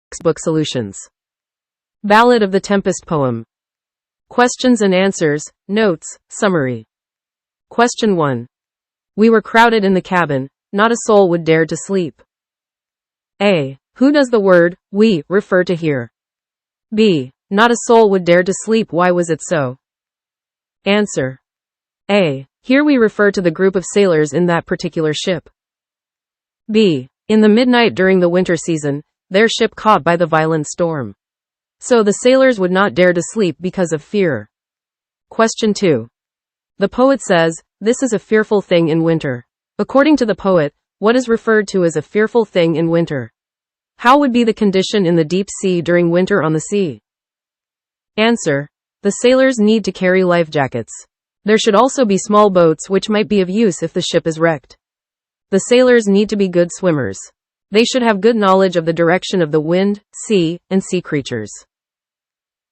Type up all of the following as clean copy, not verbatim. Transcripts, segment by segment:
Textbook solutions. Ballad of the Tempest poem. Questions and answers, notes, summary. Question 1. We were crowded in the cabin, not a soul would dare to sleep. A. Who does the word, we, refer to here? B. Not a soul would dare to sleep, why was it so? Answer. A. Here we refer to the group of sailors in that particular ship. B. In the midnight during the winter season, their ship caught by the violent storm. So the sailors would not dare to sleep because of fear. Question 2. The poet says, this is a fearful thing in winter. According to the poet, what is referred to as a fearful thing in winter? How would be the condition in the deep sea during winter on the sea? Answer. The sailors need to carry life jackets. There should also be small boats which might be of use if the ship is wrecked. The sailors need to be good swimmers. They should have good knowledge of the direction of the wind, sea, and sea creatures.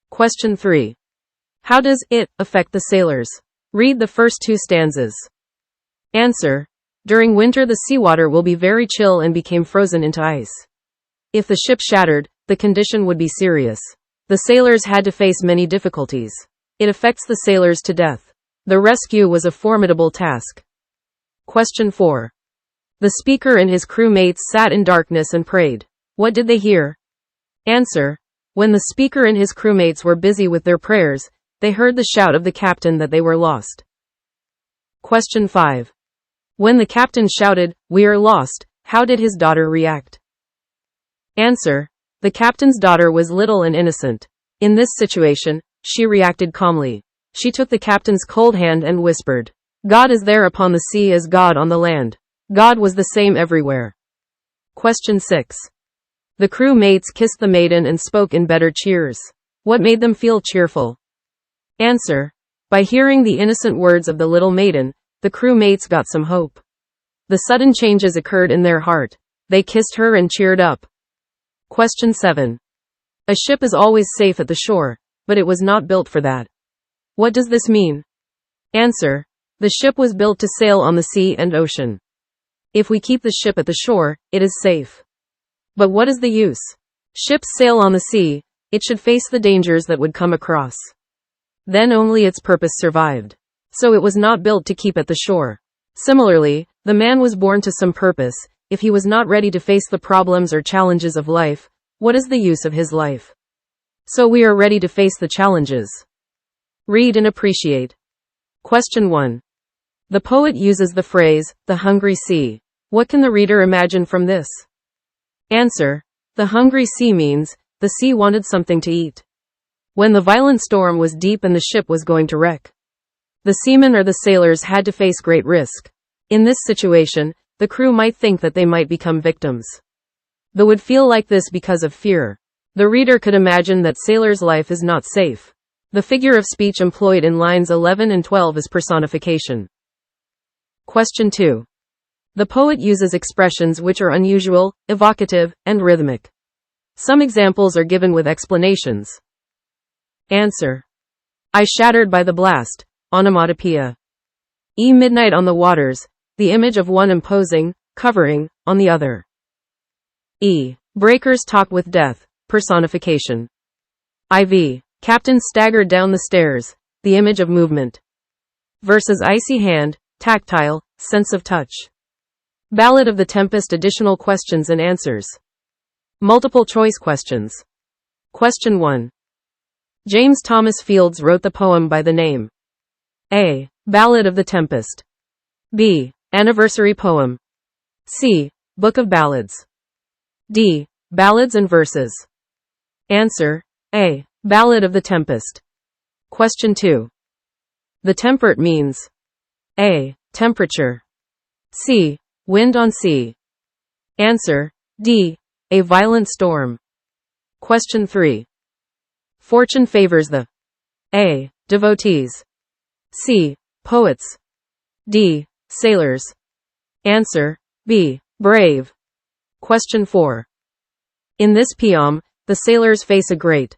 Question 3. How does it affect the sailors? Read the first 2 stanzas. Answer. During winter the seawater will be very chill and became frozen into ice. If the ship shattered, the condition would be serious. The sailors had to face many difficulties. It affects the sailors to death. The rescue was a formidable task. Question 4. The speaker and his crewmates sat in darkness and prayed. What did they hear? Answer. When the speaker and his crewmates were busy with their prayers, they heard the shout of the captain that they were lost. Question 5. When the captain shouted, "We are lost," how did his daughter react? Answer. The captain's daughter was little and innocent. In this situation, she reacted calmly. She took the captain's cold hand and whispered, "God is there upon the sea as God on the land." God was the same everywhere. Question 6. The crew mates kissed the maiden and spoke in better cheers. What made them feel cheerful? Answer. By hearing the innocent words of the little maiden, the crew mates got some hope. The sudden changes occurred in their heart. They kissed her and cheered up. Question 7. A ship is always safe at the shore, but it was not built for that. What does this mean? Answer. The ship was built to sail on the sea and ocean. If we keep the ship at the shore, it is safe. But what is the use? Ships sail on the sea, it should face the dangers that would come across. Then only its purpose survived. So it was not built to keep at the shore. Similarly, the man was born to some purpose. If he was not ready to face the problems or challenges of life, what is the use of his life? So we are ready to face the challenges. Read and appreciate. Question 1. The poet uses the phrase, the hungry sea. What can the reader imagine from this? Answer. The hungry sea means, the sea wanted something to eat. When the violent storm was deep and the ship was going to wreck, the seamen or the sailors had to face great risk. In this situation, the crew might think that they might become victims. They would feel like this because of fear. The reader could imagine that sailors' life is not safe. The figure of speech employed in lines 11 and 12 is personification. Question 2. The poet uses expressions which are unusual, evocative, and rhythmic. Some examples are given with explanations. Answer. I shattered by the blast, onomatopoeia. Midnight on the waters, the image of one imposing, covering, on the other. Breakers talk with death, personification. Captain staggered down the stairs, the image of movement. Versus icy hand, tactile, sense of touch. Ballad of the Tempest. Additional questions and answers. Multiple choice questions. Question 1. James Thomas Fields wrote the poem by the name A. Ballad of the Tempest. B. Anniversary poem. C. Book of Ballads. D. Ballads and verses. Answer. A. Ballad of the Tempest. Question 2. The temperate means A. Temperature. C. Wind on sea. Answer. D. A violent storm. Question 3. Fortune favors the A. Devotees. C. Poets. D. Sailors. Answer. B. Brave. Question 4. In this poem, the sailors face a great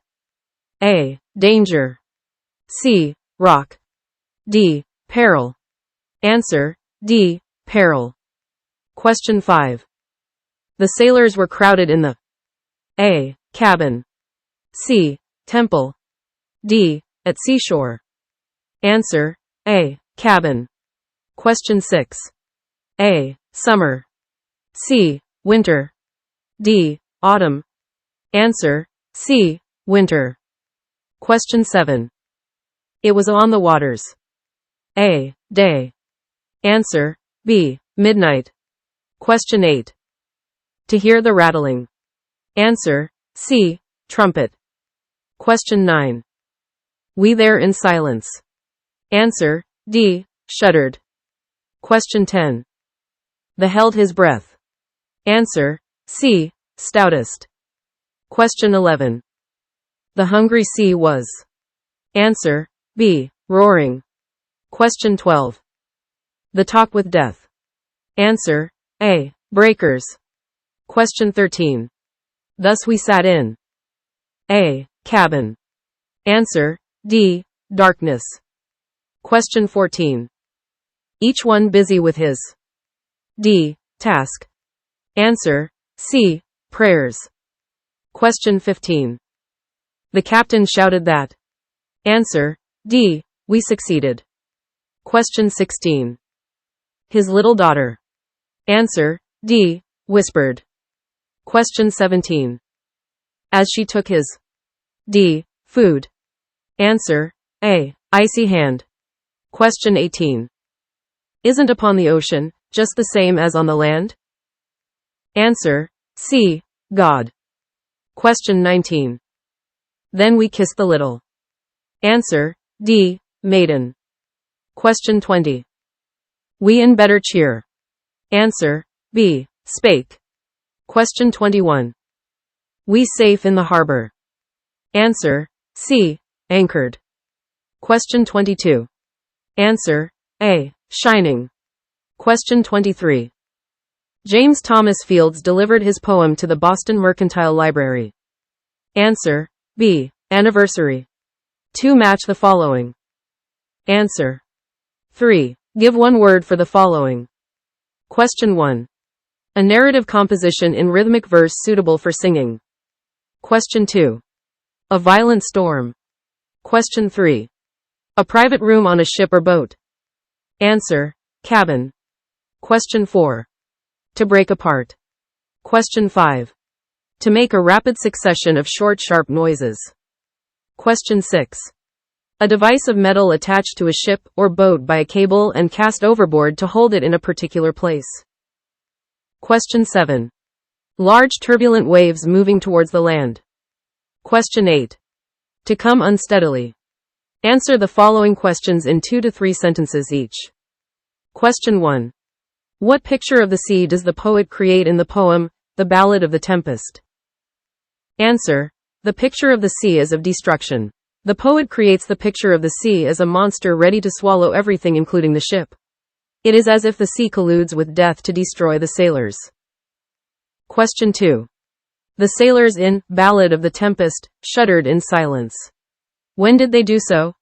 A. Danger. C. Rock. D. Peril. Answer. D. Peril. Question 5. The sailors were crowded in the A. cabin. C. Temple. D. At seashore. Answer: A. Cabin. Question 6. A. Summer. C. Winter. D. Autumn. Answer: C. Winter. Question 7. It was on the waters. A. Day. Answer: B. Midnight. Question 8. To hear the rattling. Answer: C. Trumpet. Question 9. We there in silence. Answer: D. Shuddered. Question 10. The held his breath. Answer: C. Stoutest. Question 11. The hungry sea was. Answer: B. Roaring. Question 12. The talk with death. Answer: A. Breakers. Question 13. Thus we sat in. A. Cabin. Answer: D. Darkness. Question 14. Each one busy with his. D. Task. Answer: C. Prayers. Question 15. The captain shouted that. Answer: D. We succeeded. Question 16. His little daughter. Answer: D. Whispered. Question 17. As she took his. D. Food. Answer: A. Icy hand. Question 18. Isn't upon the ocean just the same as on the land? Answer: C. God. Question 19. Then we kissed the little. Answer: D. Maiden. Question 20. We in better cheer. Answer: B. Spake. Question 21. We safe in the harbor. Answer: C. Anchored. Question 22. Answer: A. Shining. Question 23. James Thomas Fields delivered his poem to the Boston Mercantile Library. Answer: B. Anniversary. 2. Match the following. Answer. 3. Give one word for the following. Question 1. A narrative composition in rhythmic verse suitable for singing. Question 2. A violent storm. Question 3. A private room on a ship or boat. Answer: cabin. Question 4. To break apart. Question 5. To make a rapid succession of short, sharp noises. Question 6. A device of metal attached to a ship or boat by a cable and cast overboard to hold it in a particular place. Question 7. Large turbulent waves moving towards the land. Question 8. To come unsteadily. Answer the following questions in 2 to 3 sentences each. Question 1. What picture of the sea does the poet create in the poem, The Ballad of the Tempest? Answer: the picture of the sea is of destruction. The poet creates the picture of the sea as a monster ready to swallow everything including the ship. It is as if the sea colludes with death to destroy the sailors. Question 2. The sailors in Ballad of the Tempest shuddered in silence. When did they do so?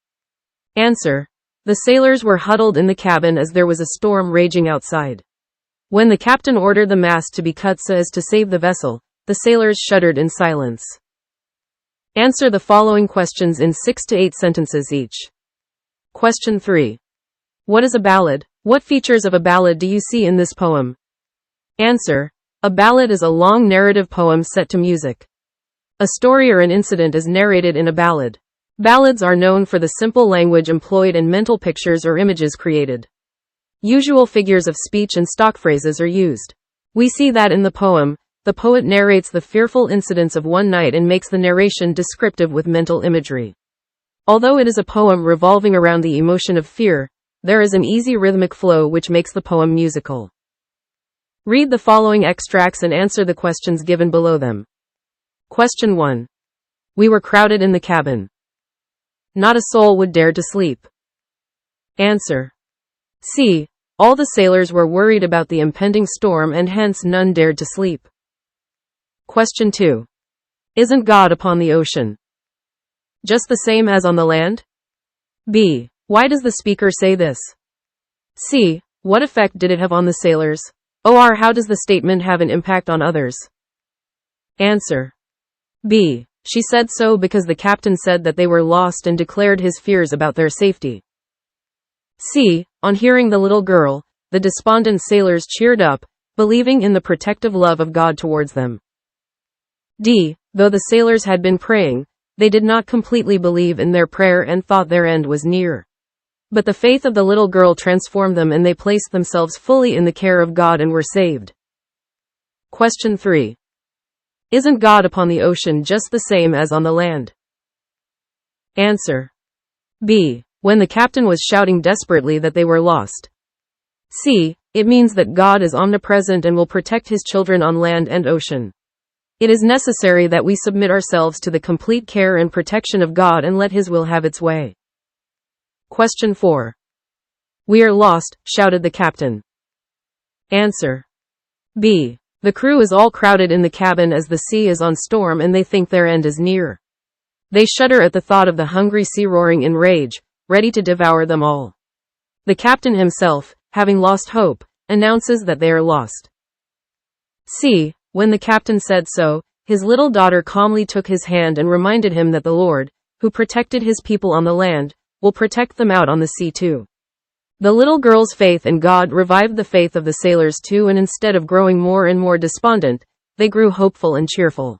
Answer: the sailors were huddled in the cabin as there was a storm raging outside. When the captain ordered the mast to be cut so as to save the vessel, the sailors shuddered in silence. Answer the following questions in 6 to 8 sentences each. Question 3. What is a ballad? What features of a ballad do you see in this poem? Answer: a ballad is a long narrative poem set to music. A story or an incident is narrated in a ballad. Ballads are known for the simple language employed and mental pictures or images created. Usual figures of speech and stock phrases are used. We see that in the poem, the poet narrates the fearful incidents of one night and makes the narration descriptive with mental imagery. Although it is a poem revolving around the emotion of fear, there is an easy rhythmic flow which makes the poem musical. Read the following extracts and answer the questions given below them. Question 1. We were crowded in the cabin. Not a soul would dare to sleep. Answer: C. All the sailors were worried about the impending storm and hence none dared to sleep. Question 2. Isn't God upon the ocean just the same as on the land? B. Why does the speaker say this? C. What effect did it have on the sailors? Or how does the statement have an impact on others? Answer: B. She said so because the captain said that they were lost and declared his fears about their safety. C. On hearing the little girl, the despondent sailors cheered up, believing in the protective love of God towards them. D. Though the sailors had been praying, they did not completely believe in their prayer and thought their end was near. But the faith of the little girl transformed them and they placed themselves fully in the care of God and were saved. Question 3. Isn't God upon the ocean just the same as on the land? Answer. B. When the captain was shouting desperately that they were lost. C. It means that God is omnipresent and will protect his children on land and ocean. It is necessary that we submit ourselves to the complete care and protection of God and let his will have its way. Question 4. We are lost, shouted the captain. Answer. B. The crew is all crowded in the cabin as the sea is on storm and they think their end is near. They shudder at the thought of the hungry sea roaring in rage, ready to devour them all. The captain himself, having lost hope, announces that they are lost. C. When the captain said so, his little daughter calmly took his hand and reminded him that the Lord, who protected his people on the land, will protect them out on the sea too. The little girl's faith in God revived the faith of the sailors too, and instead of growing more and more despondent, they grew hopeful and cheerful.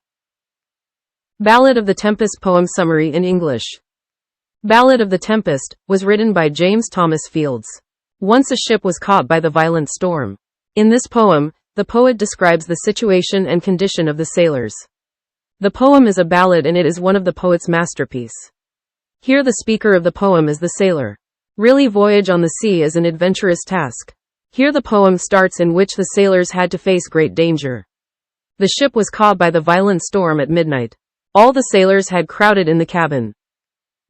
Ballad of the Tempest poem summary in English. Ballad of the Tempest was written by James Thomas Fields. Once a ship was caught by the violent storm. In this poem, the poet describes the situation and condition of the sailors. The poem is a ballad and it is one of the poet's masterpiece. Here the speaker of the poem is the sailor. Really, voyage on the sea is an adventurous task. Here the poem starts in which the sailors had to face great danger. The ship was caught by the violent storm at midnight. All the sailors had crowded in the cabin.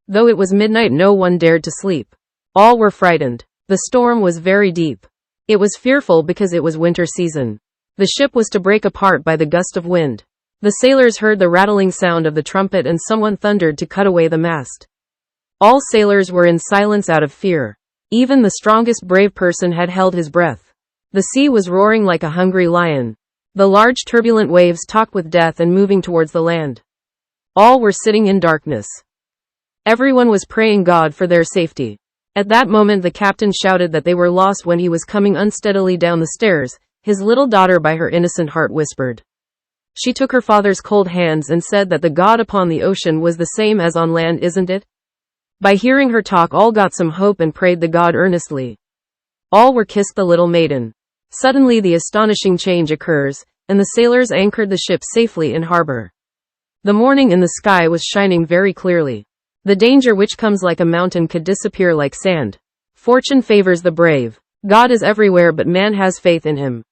Though it was midnight, no one dared to sleep. All were frightened. The storm was very deep. It was fearful because it was winter season. The ship was to break apart by the gust of wind. The sailors heard the rattling sound of the trumpet and someone thundered to cut away the mast. All sailors were in silence out of fear. Even the strongest brave person had held his breath. The sea was roaring like a hungry lion. The large turbulent waves talked with death and moving towards the land. All were sitting in darkness. Everyone was praying God for their safety. At that moment the captain shouted that they were lost when he was coming unsteadily down the stairs. His little daughter by her innocent heart whispered. She took her father's cold hands and said that the God upon the ocean was the same as on land, isn't it? By hearing her talk, all got some hope and prayed the God earnestly. All were kissed the little maiden. Suddenly the astonishing change occurs, and the sailors anchored the ship safely in harbor. The morning in the sky was shining very clearly. The danger which comes like a mountain could disappear like sand. Fortune favors the brave. God is everywhere, but man has faith in him.